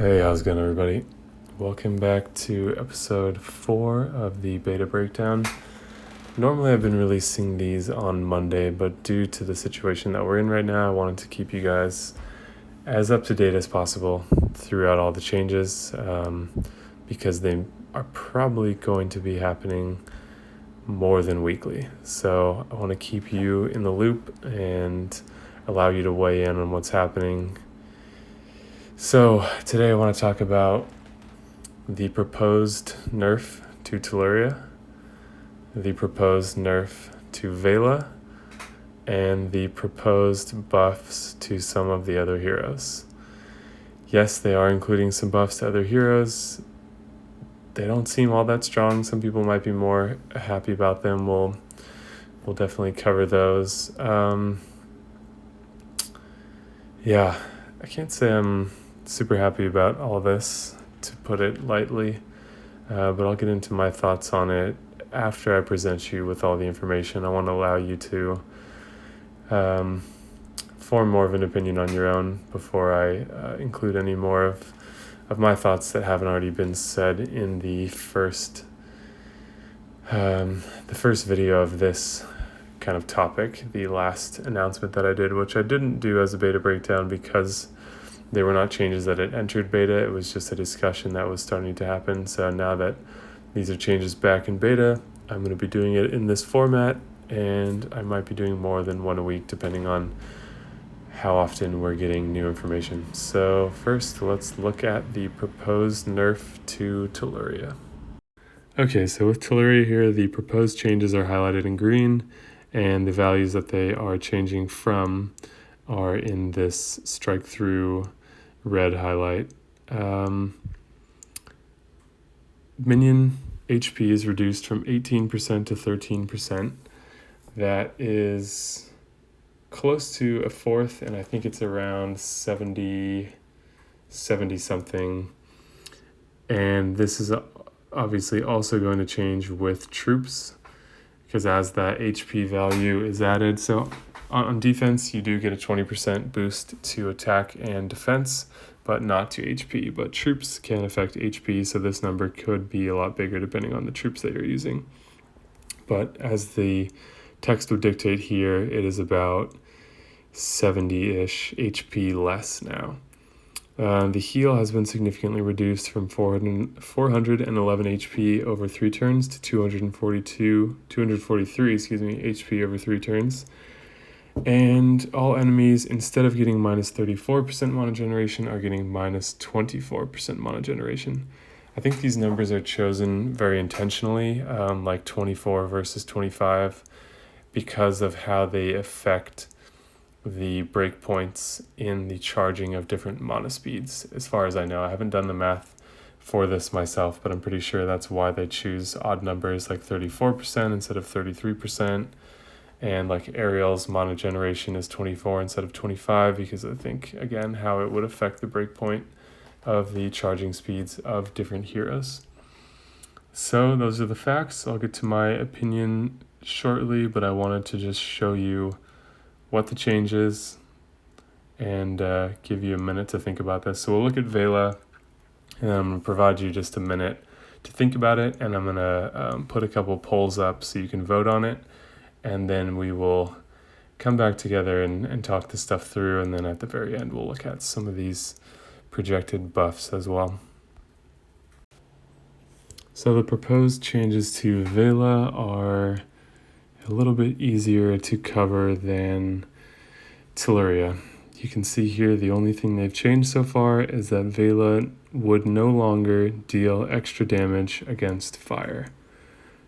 Hey, how's it going, everybody? Welcome back to episode 4 of the beta breakdown. Normally I've been releasing these on Monday, but due to the situation that we're in right now, I wanted to keep you guys as up to date as possible throughout all the changes, because they are probably going to be happening more than weekly. So I want to keep you in the loop and allow you to weigh in on what's happening. So today I want to talk about the proposed nerf to Telluria, the proposed nerf to Vela, and the proposed buffs to some of the other heroes. Yes, they are including some buffs to other heroes. They don't seem all that strong. Some people might be more happy about them. We'll definitely cover those. Yeah, I can't say I'm super happy about all this, to put it lightly, but I'll get into my thoughts on it after I present you with all the information. I want to allow you to form more of an opinion on your own before I include any more of my thoughts that haven't already been said in the first video of this kind of topic, the last announcement that I did, which I didn't do as a beta breakdown because they were not changes that had entered beta. It was just a discussion that was starting to happen. So now that these are changes back in beta, I'm going to be doing it in this format, and I might be doing more than one a week depending on how often we're getting new information. So first, let's look at the proposed nerf to Telluria. Okay, so with Telluria here, the proposed changes are highlighted in green, and the values that they are changing from are in this strike through red highlight. Minion HP is reduced from 18% to 13%. That is close to a fourth, and I think it's around 70 something. And this is obviously also going to change with troops, because as that HP value is added, so on defense, you do get a 20% boost to attack and defense, but not to HP. But troops can affect HP, so this number could be a lot bigger depending on the troops that you're using. But as the text would dictate here, it is about 70-ish HP less now. The heal has been significantly reduced from 411 HP over 3 turns to 243 HP over 3 turns. And all enemies, instead of getting minus 34% mana generation, are getting minus 24% mana generation. I think these numbers are chosen very intentionally, like 24 versus 25, because of how they affect the breakpoints in the charging of different mana speeds. As far as I know, I haven't done the math for this myself, but I'm pretty sure that's why they choose odd numbers like 34% instead of 33%. And like Ariel's mana generation is 24 instead of 25, because I think, again, how it would affect the breakpoint of the charging speeds of different heroes. So those are the facts. I'll get to my opinion shortly, but I wanted to just show you what the change is and give you a minute to think about this. So we'll look at Vela, and I'm going to provide you just a minute to think about it, and I'm going to put a couple polls up so you can vote on it, and then we will come back together and talk this stuff through, and then at the very end we'll look at some of these projected buffs as well. So the proposed changes to Vela are a little bit easier to cover than Telluria. You can see here the only thing they've changed so far is that Vela would no longer deal extra damage against fire.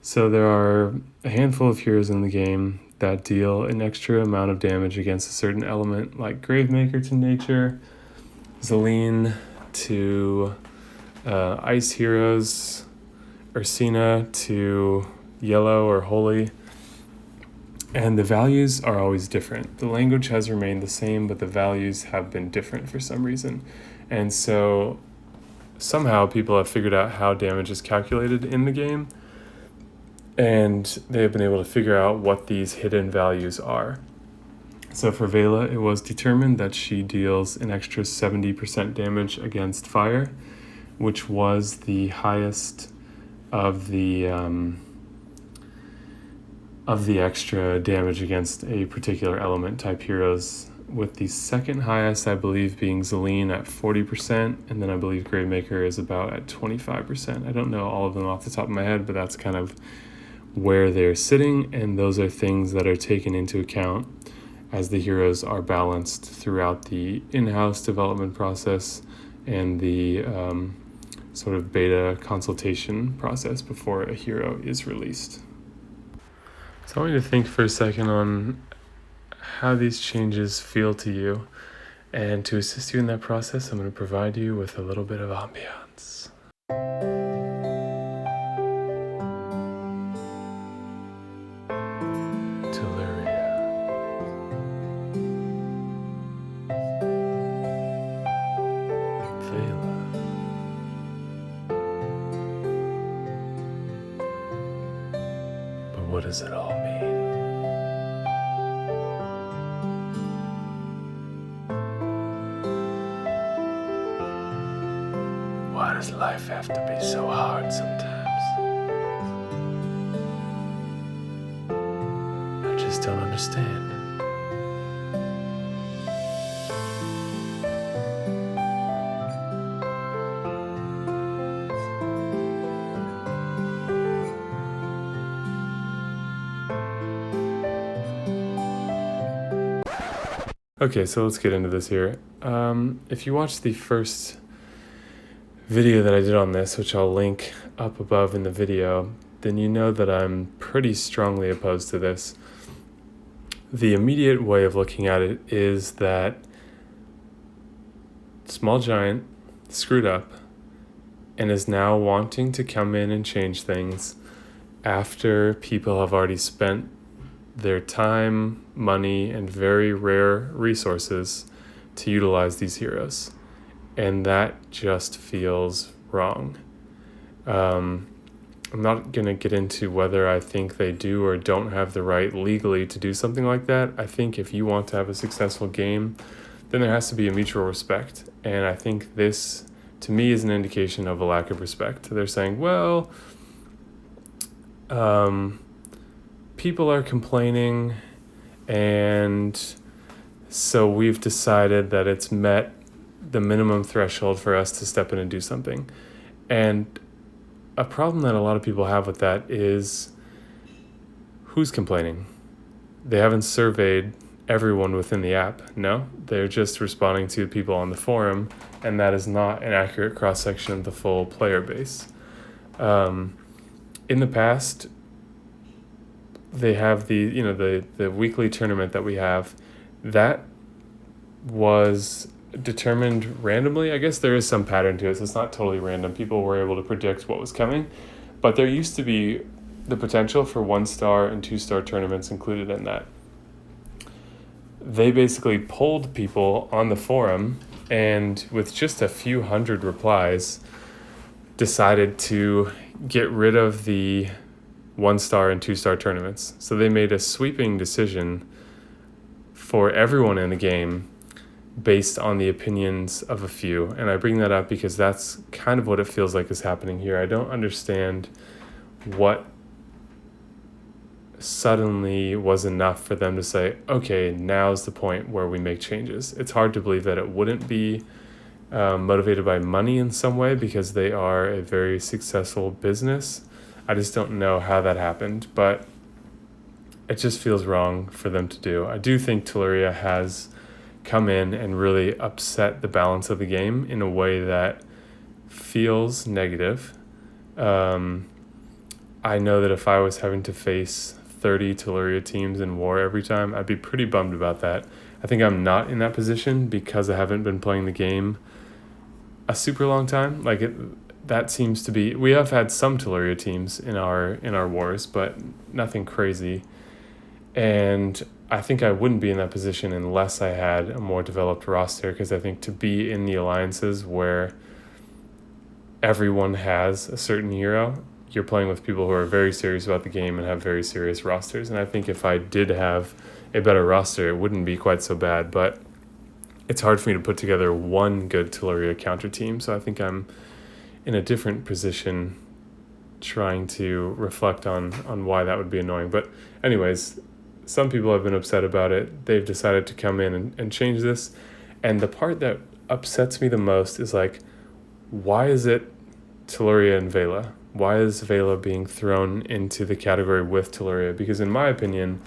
So there are a handful of heroes in the game that deal an extra amount of damage against a certain element, like Gravemaker to nature, Zelene to ice heroes, Ursina to yellow or holy. And the values are always different. The language has remained the same, but the values have been different for some reason. And so somehow people have figured out how damage is calculated in the game, and they have been able to figure out what these hidden values are. So for Vela, it was determined that she deals an extra 70% damage against fire, which was the highest of the extra damage against a particular element type heroes, with the second highest, I believe, being Zelene at 40%, and then I believe Gravemaker is about at 25%. I don't know all of them off the top of my head, but that's kind of where they're sitting, and those are things that are taken into account as the heroes are balanced throughout the in-house development process and the sort of beta consultation process before a hero is released. So I want you to think for a second on how these changes feel to you, and to assist you in that process, I'm going to provide you with a little bit of ambiance. Telluria. Vela. But what does it all mean? Why does life have to be so hard sometimes? I just don't understand. Okay, so let's get into this here. If you watch the first video that I did on this, which I'll link up above in the video, then you know that I'm pretty strongly opposed to this. The immediate way of looking at it is that Small Giant screwed up and is now wanting to come in and change things after people have already spent their time, money, and very rare resources to utilize these heroes. And that just feels wrong. I'm not going to get into whether I think they do or don't have the right legally to do something like that. I think if you want to have a successful game, then there has to be a mutual respect. And I think this, to me, is an indication of a lack of respect. They're saying, well, people are complaining, and so we've decided that it's met the minimum threshold for us to step in and do something. And a problem that a lot of people have with that is, who's complaining? They haven't surveyed everyone within the app. No, they're just responding to people on the forum, and that is not an accurate cross-section of the full player base. In the past, they have the weekly tournament that we have, that was determined randomly. I guess there is some pattern to it, so it's not totally random. People were able to predict what was coming, but there used to be the potential for 1-star and 2-star tournaments included in that. They basically polled people on the forum, and with just a few hundred replies, decided to get rid of the 1-star and 2-star tournaments. So they made a sweeping decision for everyone in the game based on the opinions of a few. And I bring that up because that's kind of what it feels like is happening here. I don't understand what suddenly was enough for them to say, okay, now's the point where we make changes. It's hard to believe that it wouldn't be motivated by money in some way, because they are a very successful business. I just don't know how that happened, but it just feels wrong for them to do. I do think Telluria has come in and really upset the balance of the game in a way that feels negative. I know that if I was having to face 30 Telluria teams in war every time, I'd be pretty bummed about that. I think I'm not in that position because I haven't been playing the game a super long time. That seems to be, we have had some Telluria teams in our wars, but nothing crazy. And I think I wouldn't be in that position unless I had a more developed roster, because I think to be in the alliances where everyone has a certain hero, you're playing with people who are very serious about the game and have very serious rosters. And I think if I did have a better roster, it wouldn't be quite so bad. But it's hard for me to put together one good Telluria counter team. So I think I'm in a different position trying to reflect on why that would be annoying. But anyways, some people have been upset about it. They've decided to come in and change this. And the part that upsets me the most is like, why is it Telluria and Vela? Why is Vela being thrown into the category with Telluria? Because in my opinion,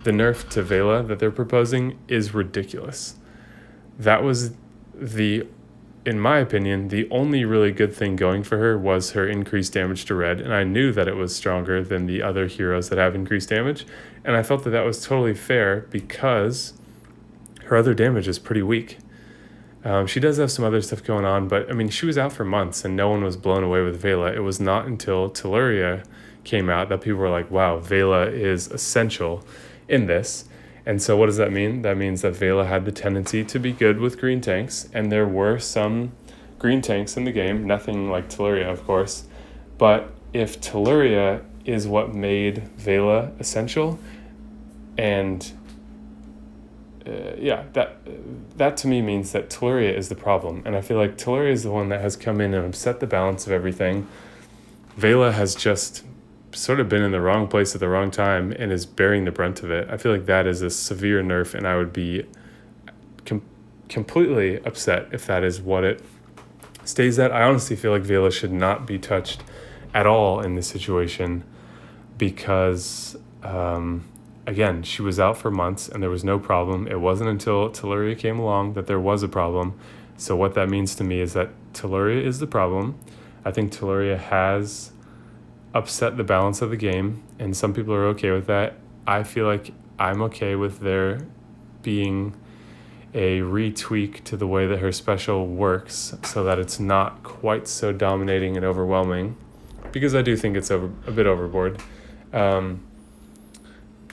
the nerf to Vela that they're proposing is ridiculous. That was in my opinion, the only really good thing going for her was her increased damage to red, and I knew that it was stronger than the other heroes that have increased damage, and I felt that that was totally fair because her other damage is pretty weak. She does have some other stuff going on, but I mean, she was out for months and no one was blown away with Vela. It was not until Telluria came out that people were like, wow, Vela is essential in this. And so what does that mean? That means that Vela had the tendency to be good with green tanks, and there were some green tanks in the game, nothing like Telluria, of course. But if Telluria is what made Vela essential, and that to me means that Telluria is the problem. And I feel like Telluria is the one that has come in and upset the balance of everything. Vela has just sort of been in the wrong place at the wrong time and is bearing the brunt of it. I feel like that is a severe nerf, and I would be completely upset if that is what it stays at. I honestly feel like Vela should not be touched at all in this situation because, again, she was out for months and there was no problem. It wasn't until Telluria came along that there was a problem. So what that means to me is that Telluria is the problem. I think Telluria has upset the balance of the game, and some people are okay with that. I feel like I'm okay with there being a retweak to the way that her special works so that it's not quite so dominating and overwhelming, because I do think it's a bit overboard.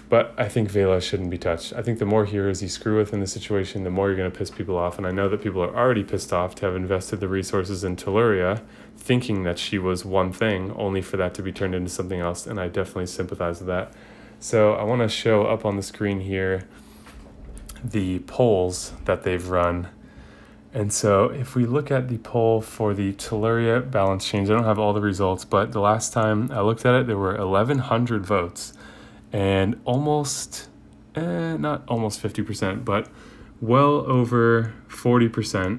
But I think Vela shouldn't be touched. I think the more heroes you screw with in the situation, the more you're going to piss people off. And I know that people are already pissed off to have invested the resources in Telluria, thinking that she was one thing, only for that to be turned into something else. And I definitely sympathize with that. So I want to show up on the screen here the polls that they've run. And so if we look at the poll for the Telluria balance change, I don't have all the results, but the last time I looked at it, there were 1,100 votes. And not almost 50%, but well over 40%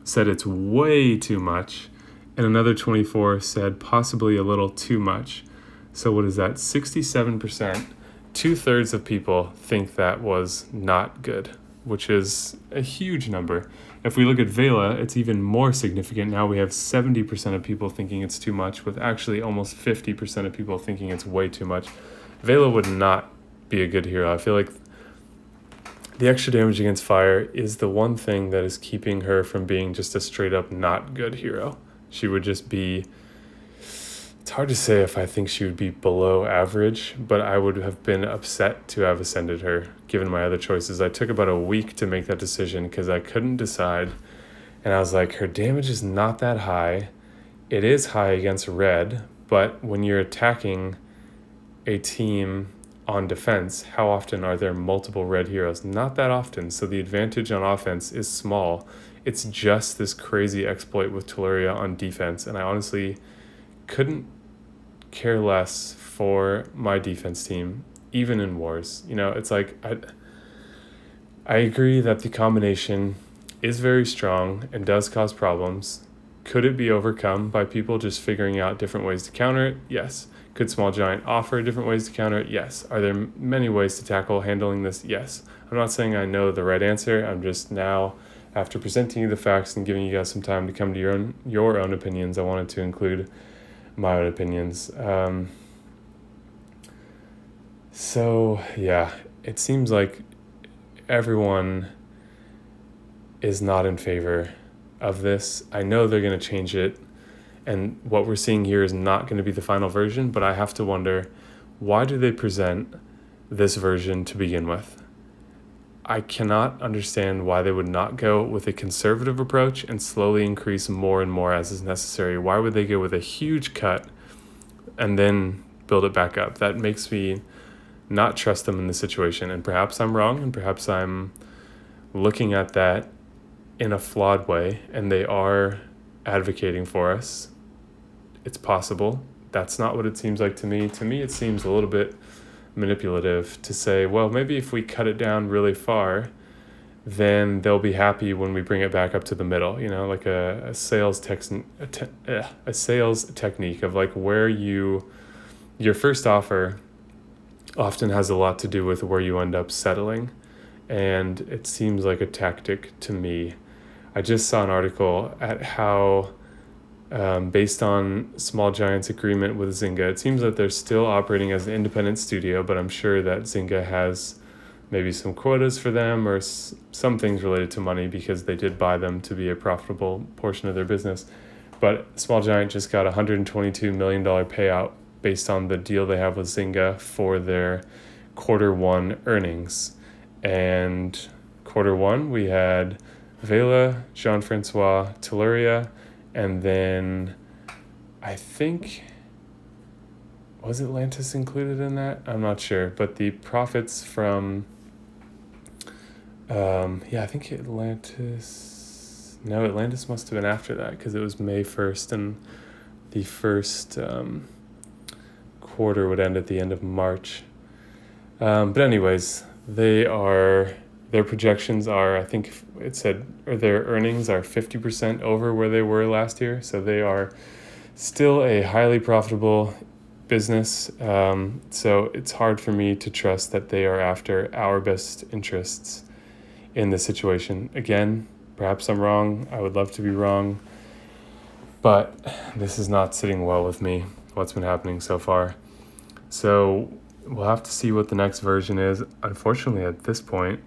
said it's way too much, and another 24 said possibly a little too much. So what is that? 67%, 2/3 of people think that was not good, which is a huge number. If we look at Vela, it's even more significant. Now we have 70% of people thinking it's too much, with actually almost 50% of people thinking it's way too much. Vela would not be a good hero. I feel like the extra damage against fire is the one thing that is keeping her from being just a straight up not good hero. She would just be, it's hard to say if I think she would be below average, but I would have been upset to have ascended her given my other choices. I took about a week to make that decision because I couldn't decide. And I was like, her damage is not that high. It is high against red, but when you're attacking a team on defense, how often are there multiple red heroes? Not that often, so the advantage on offense is small. It's just this crazy exploit with Telluria on defense, and I honestly couldn't care less for my defense team, even in wars. You know, it's like, I agree that the combination is very strong and does cause problems. Could it be overcome by people just figuring out different ways to counter it? Yes. Could Small Giant offer different ways to counter it? Yes. Are there many ways to tackle handling this? Yes. I'm not saying I know the right answer. I'm just now, after presenting you the facts and giving you guys some time to come to your own opinions, I wanted to include my own opinions. So yeah, it seems like everyone is not in favor of this. I know they're going to change it, and what we're seeing here is not going to be the final version, but I have to wonder, why do they present this version to begin with? I cannot understand why they would not go with a conservative approach and slowly increase more and more as is necessary. Why would they go with a huge cut and then build it back up? That makes me not trust them in the situation. And perhaps I'm wrong, and perhaps I'm looking at that in a flawed way, and they are advocating for us. It's possible. That's not what it seems like to me. To me, it seems a little bit manipulative to say, well, maybe if we cut it down really far, then they'll be happy when we bring it back up to the middle, like a sales technique of like where your first offer often has a lot to do with where you end up settling. And it seems like a tactic to me. I just saw an article at how, based on Small Giant's agreement with Zynga, it seems that they're still operating as an independent studio, but I'm sure that Zynga has maybe some quotas for them or some things related to money because they did buy them to be a profitable portion of their business. But Small Giant just got a $122 million payout based on the deal they have with Zynga for their Q1 earnings. And Q1, we had Vela, Jean-Francois, Telluria, and then I think, was Atlantis included in that? I'm not sure. But the profits from, I think Atlantis must have been after that because it was May 1st and the first quarter would end at the end of March. But anyways, their projections are, I think it said, or their earnings are 50% over where they were last year. So they are still a highly profitable business. So it's hard for me to trust that they are after our best interests in this situation. Again, perhaps I'm wrong. I would love to be wrong. But this is not sitting well with me, what's been happening so far. So we'll have to see what the next version is. Unfortunately, at this point,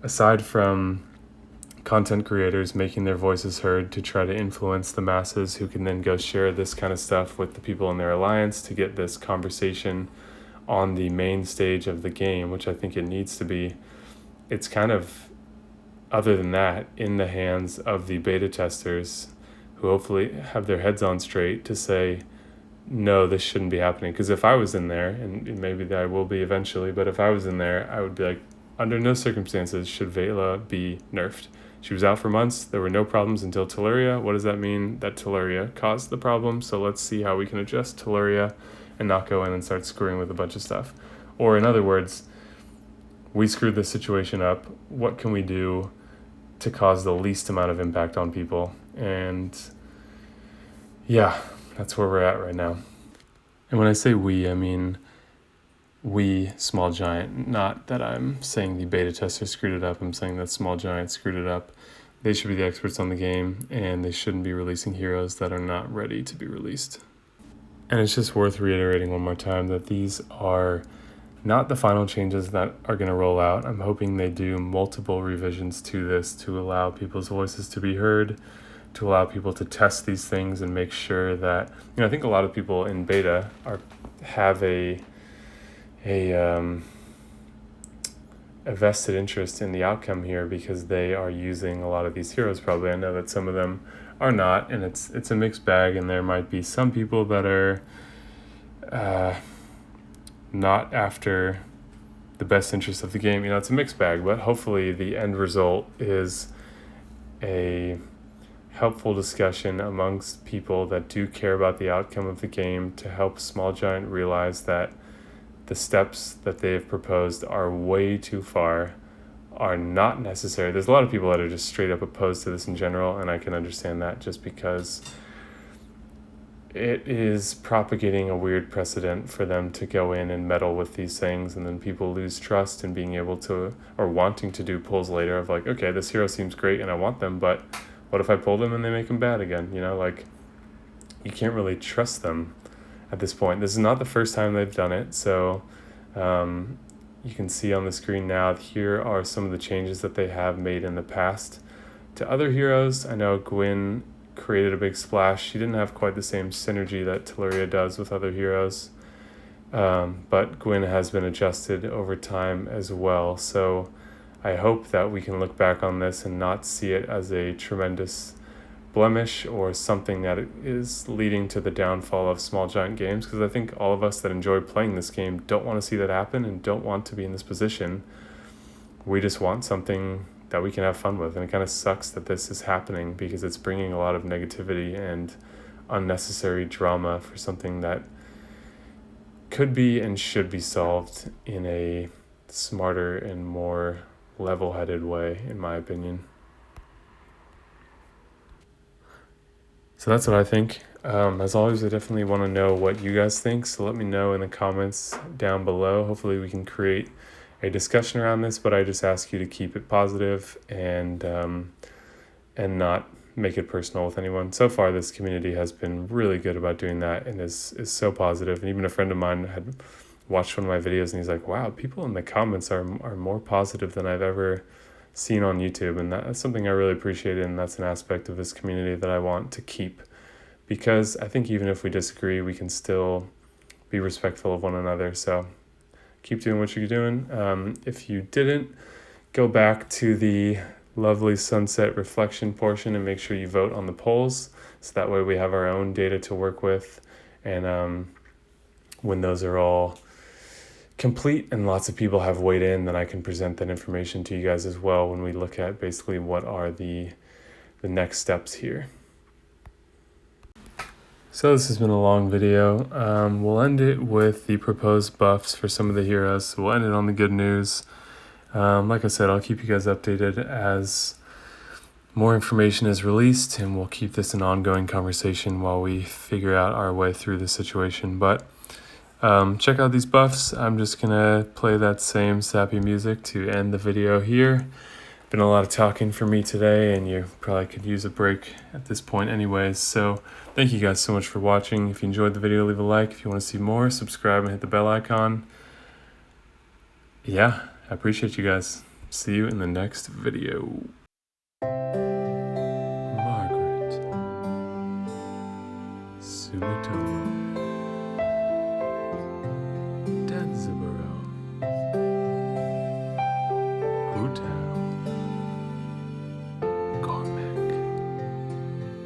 aside from content creators making their voices heard to try to influence the masses who can then go share this kind of stuff with the people in their alliance to get this conversation on the main stage of the game, which I think it needs to be, it's kind of, other than that, in the hands of the beta testers who hopefully have their heads on straight to say, no, this shouldn't be happening. Because if I was in there, and maybe I will be eventually, but if I was in there, I would be like, under no circumstances should Vela be nerfed. She was out for months. There were no problems until Telluria. What does that mean? That Telluria caused the problem. So let's see how we can adjust Telluria and not go in and start screwing with a bunch of stuff. Or in other words, we screwed the situation up. What can we do to cause the least amount of impact on people? And yeah, that's where we're at right now. And when I say we, I mean we, Small Giant. Not that I'm saying the beta tester screwed it up. I'm saying that Small Giant screwed it up. They should be the experts on the game, and they shouldn't be releasing heroes that are not ready to be released. And it's just worth reiterating one more time that these are not the final changes that are going to roll out. I'm hoping they do multiple revisions to this to allow people's voices to be heard, to allow people to test these things and make sure that, I think a lot of people in beta have a vested interest in the outcome here because they are using a lot of these heroes probably. I know that some of them are not, and it's a mixed bag, and there might be some people that are not after the best interest of the game. It's a mixed bag, but hopefully the end result is a helpful discussion amongst people that do care about the outcome of the game to help Small Giant realize that the steps that they have proposed are way too far, are not necessary. There's a lot of people that are just straight up opposed to this in general, and I can understand that just because it is propagating a weird precedent for them to go in and meddle with these things, and then people lose trust in being able to, or wanting to do pulls later of like, okay, this hero seems great and I want them, but what if I pull them and they make them bad again? You can't really trust them at this point. This is not the first time they've done it, so you can see on the screen now, here are some of the changes that they have made in the past to other heroes. I know Gwyn created a big splash. She didn't have quite the same synergy that Telluria does with other heroes, but Gwyn has been adjusted over time as well. So I hope that we can look back on this and not see it as a tremendous blemish or something that is leading to the downfall of Small Giant Games, because I think all of us that enjoy playing this game don't want to see that happen and don't want to be in this position. We just want something that we can have fun with, and it kind of sucks that this is happening because it's bringing a lot of negativity and unnecessary drama for something that could be and should be solved in a smarter and more level-headed way, in my opinion. So that's what I think. As always, I definitely want to know what you guys think, so let me know in the comments down below. Hopefully we can create a discussion around this, but I just ask you to keep it positive and not make it personal with anyone. So far, this community has been really good about doing that and is so positive. And even a friend of mine had watched one of my videos and he's like, wow, people in the comments are more positive than I've ever seen on YouTube. And that's something I really appreciate, and that's an aspect of this community that I want to keep, because I think even if we disagree, we can still be respectful of one another. So keep doing what you're doing. If you didn't, go back to the lovely sunset reflection portion and make sure you vote on the polls, so that way we have our own data to work with. And when those are all complete and lots of people have weighed in, then I can present that information to you guys as well when we look at basically what are the next steps here. So this has been a long video. We'll end it with the proposed buffs for some of the heroes. So we'll end it on the good news. Like I said, I'll keep you guys updated as more information is released, and we'll keep this an ongoing conversation while we figure out our way through the situation. But check out these buffs. I'm just gonna play that same sappy music to end the video here. Been a lot of talking for me today, and you probably could use a break at this point anyways. So thank you guys so much for watching. If you enjoyed the video, leave a like. If you want to see more, subscribe and hit the bell icon. Yeah, I appreciate you guys. See you in the next video. Margaret Sumitomo.